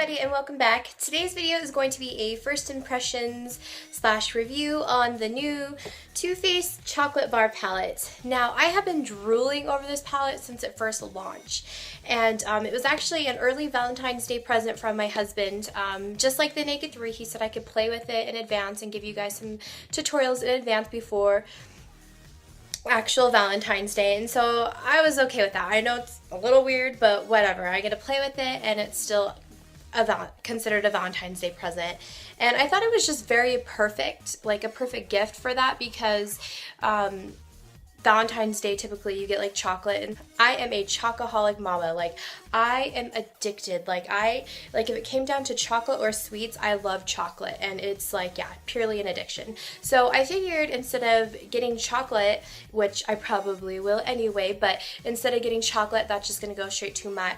everybody and welcome back. Today's video is going to be a first impressions / review on the new Too Faced Chocolate Bar palette. Now, I have been drooling over this palette since it first launched, and it was actually an early Valentine's Day present from my husband. Just like the Naked 3, he said I could play with it in advance and give you guys some tutorials in advance before actual Valentine's Day, and so I was okay with that. I know it's a little weird, but whatever. I get to play with it, and it's still considered a Valentine's Day present. And I thought it was just very perfect, like a perfect gift for that, because Valentine's Day, typically you get like chocolate, and I am a chocoholic mama. Like, I am addicted. Like if it came down to chocolate or sweets, I love chocolate, and it's like, yeah, purely an addiction. So I figured instead of getting chocolate, which I probably will anyway, but instead of getting chocolate that's just gonna go straight to my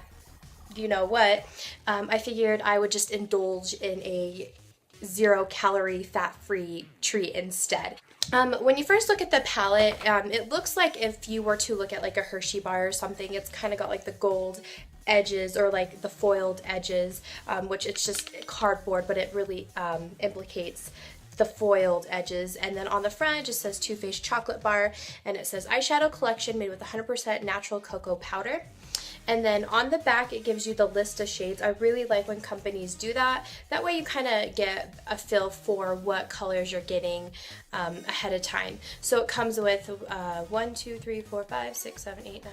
you know what, I figured I would just indulge in a 0-calorie, fat-free treat instead. When you first look at the palette, it looks like if you were to look at like a Hershey bar or something. It's kind of got like the gold edges, or like the foiled edges, which it's just cardboard, but it really implicates the foiled edges. And then on the front it just says Too Faced Chocolate Bar, and it says eyeshadow collection made with 100% natural cocoa powder. And then on the back it gives you the list of shades. I really like when companies do that. That way you kind of get a feel for what colors you're getting ahead of time. So it comes with 1, 2, 3, 4, 5, 6, 7, 8, 9, 10.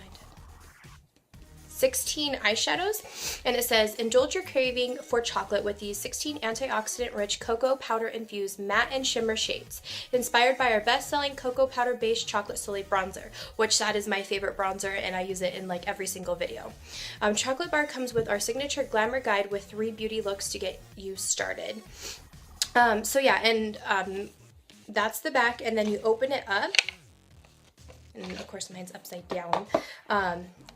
16 eyeshadows, and it says indulge your craving for chocolate with these 16 antioxidant rich cocoa powder infused matte and shimmer shades, inspired by our best-selling cocoa powder based Chocolate Soleil Bronzer, which that is my favorite bronzer, and I use it in like every single video. Chocolate Bar comes with our signature glamour guide with 3 beauty looks to get you started. So yeah, and that's the back, and then you open it up, and of course mine's upside down.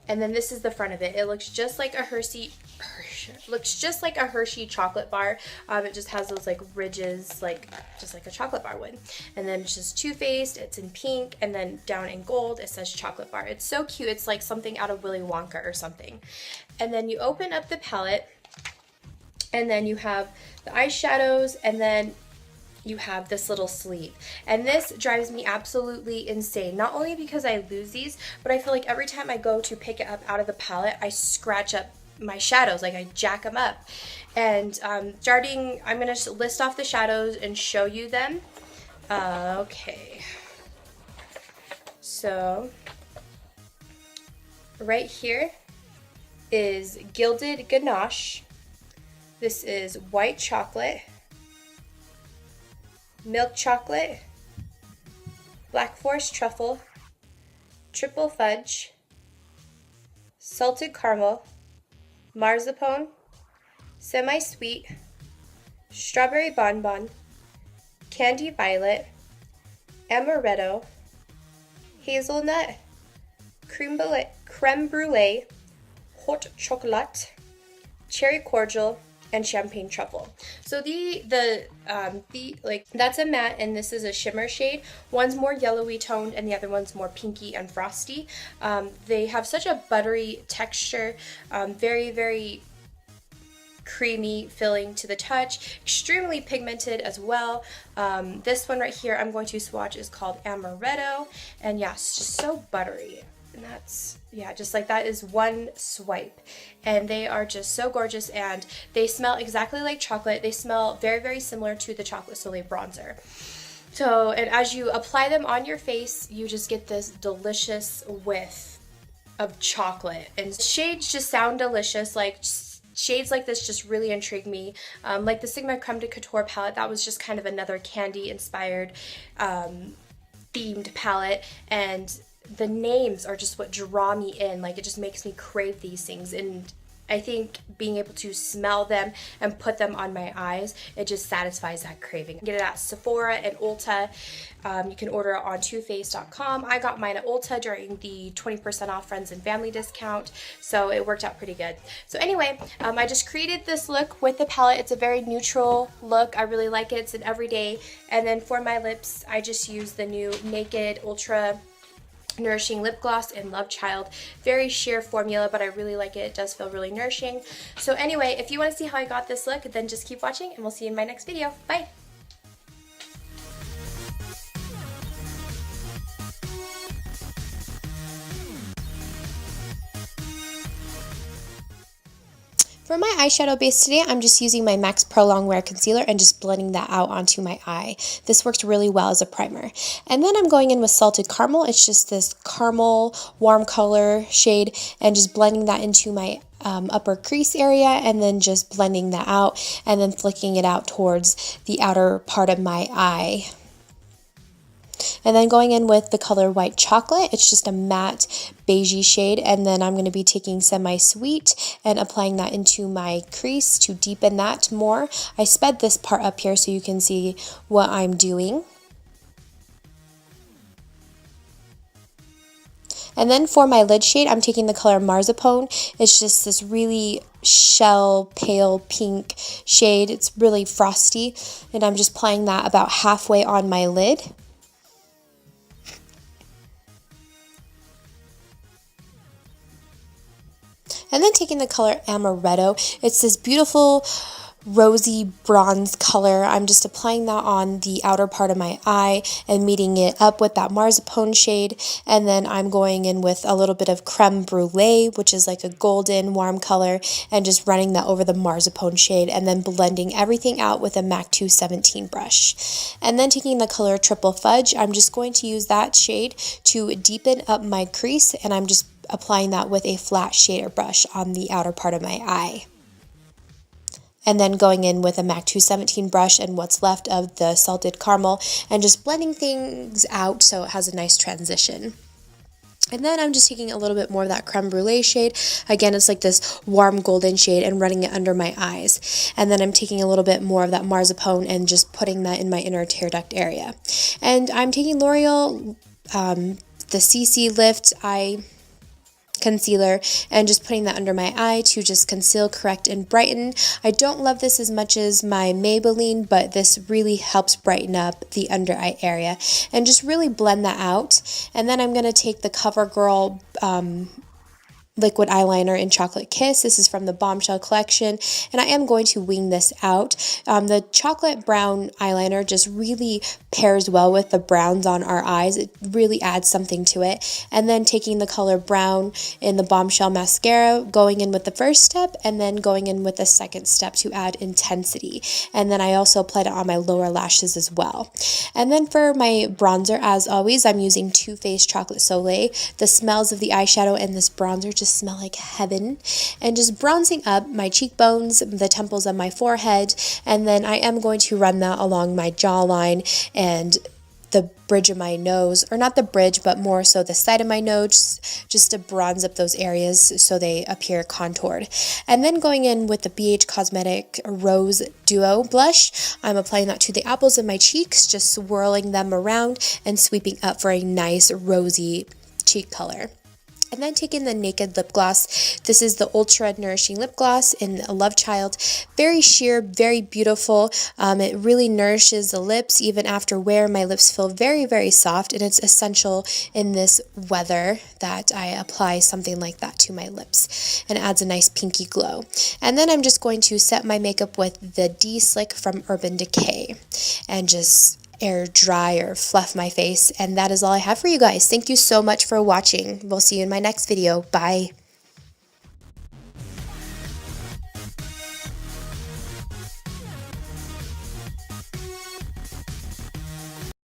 And then this is the front of it. It looks just like a Hershey chocolate bar. It just has those like ridges, like just like a chocolate bar would. And then it's just Too Faced. It's in pink, and then down in gold it says chocolate bar. It's so cute. It's like something out of Willy Wonka or something. And then you open up the palette, and then you have the eyeshadows, and then you have this little sleeve, and this drives me absolutely insane. Not only because I lose these, but I feel like every time I go to pick it up out of the palette, I scratch up my shadows, like I jack them up. And I'm gonna list off the shadows and show you them. Okay, so right here is Gilded Ganache. This is White Chocolate, Milk Chocolate, Black Forest Truffle, Triple Fudge, Salted Caramel, Marzipan, Semi-Sweet, Strawberry Bonbon, Candy Violet, Amaretto, Hazelnut, Creme Brulee, Hot Chocolate, Cherry Cordial, and Champagne Truffle. So that's a matte, and this is a shimmer shade. One's more yellowy toned and the other one's more pinky and frosty. They have such a buttery texture, very, very creamy feeling to the touch, extremely pigmented as well. This one right here I'm going to swatch is called Amaretto, and yeah, it's just so buttery. And that's, yeah, just like that is one swipe, and they are just so gorgeous, and they smell exactly like chocolate. They smell very, very similar to the Chocolate Soleil Bronzer. So, and as you apply them on your face, you just get this delicious whiff of chocolate, and shades just sound delicious. Like, shades like this just really intrigue me. Like the Sigma Creme de Couture palette, that was just kind of another candy inspired themed palette, and the names are just what draw me in. Like, it just makes me crave these things, and I think being able to smell them and put them on my eyes, it just satisfies that craving. Get it at Sephora and Ulta. You can order it on toofaced.com. I got mine at Ulta during the 20% off friends and family discount, so it worked out pretty good. So anyway, I just created this look with the palette. It's a very neutral look. I really like it. It's an everyday. And then for my lips, I just used the new Naked Ultra Nourishing Lip Gloss in Love Child. Very sheer formula, but I really like it. It does feel really nourishing. So anyway, if you want to see how I got this look, then just keep watching and we'll see you in my next video. Bye! For my eyeshadow base today, I'm just using my MAC Pro Longwear Concealer and just blending that out onto my eye. This works really well as a primer. And then I'm going in with Salted Caramel. It's just this caramel warm color shade and just blending that into my upper crease area and then just blending that out and then flicking it out towards the outer part of my eye. And then going in with the color White Chocolate, it's just a matte beigey shade, and then I'm going to be taking Semi-Sweet and applying that into my crease to deepen that more. I sped this part up here so you can see what I'm doing. And then for my lid shade, I'm taking the color Marzipan. It's just this really shell pale pink shade. It's really frosty, and I'm just applying that about halfway on my lid. And then taking the color Amaretto, it's this beautiful rosy bronze color. I'm just applying that on the outer part of my eye and meeting it up with that Marzipan shade. And then I'm going in with a little bit of Creme Brulee, which is like a golden warm color, and just running that over the Marzipan shade and then blending everything out with a MAC 217 brush. And then taking the color Triple Fudge, I'm just going to use that shade to deepen up my crease, and I'm just applying that with a flat shader brush on the outer part of my eye. And then going in with a MAC 217 brush and what's left of the Salted Caramel and just blending things out so it has a nice transition. And then I'm just taking a little bit more of that Creme Brulee shade. Again, it's like this warm golden shade and running it under my eyes. And then I'm taking a little bit more of that Marzipan and just putting that in my inner tear duct area. And I'm taking L'Oreal, the CC Lift Eye Concealer and just putting that under my eye to just conceal, correct, and brighten. I don't love this as much as my Maybelline, but this really helps brighten up the under eye area and just really blend that out. And then I'm going to take the CoverlGirl liquid eyeliner in Chocolate Kiss. This is from the Bomshell collection, and I am going to wing this out. The chocolate brown eyeliner just really pairs well with the browns on our eyes. It really adds something to it. And then taking the color brown in the Bomshell mascara, going in with the first step, and then going in with the second step to add intensity. And then I also applied it on my lower lashes as well. And then for my bronzer, as always, I'm using Too Faced Chocolate Soleil. The smells of the eyeshadow and this bronzer just smell like heaven, and just bronzing up my cheekbones, the temples of my forehead, and then I am going to run that along my jawline and the bridge of my nose, or not the bridge, but more so the side of my nose, just to bronze up those areas so they appear contoured. And then going in with the BH Cosmetic Rose Duo blush, I'm applying that to the apples of my cheeks, just swirling them around and sweeping up for a nice rosy cheek color. And then taking the Naked Lip Gloss. This is the Ultra Nourishing Lip Gloss in Love Child. Very sheer, very beautiful. It really nourishes the lips. Even after wear, my lips feel very, very soft, and it's essential in this weather that I apply something like that to my lips, and it adds a nice pinky glow. And then I'm just going to set my makeup with the D-Slick from Urban Decay and just air dry or fluff my face, and that is all I have for you guys. Thank you so much for watching. We'll see you in my next video. Bye.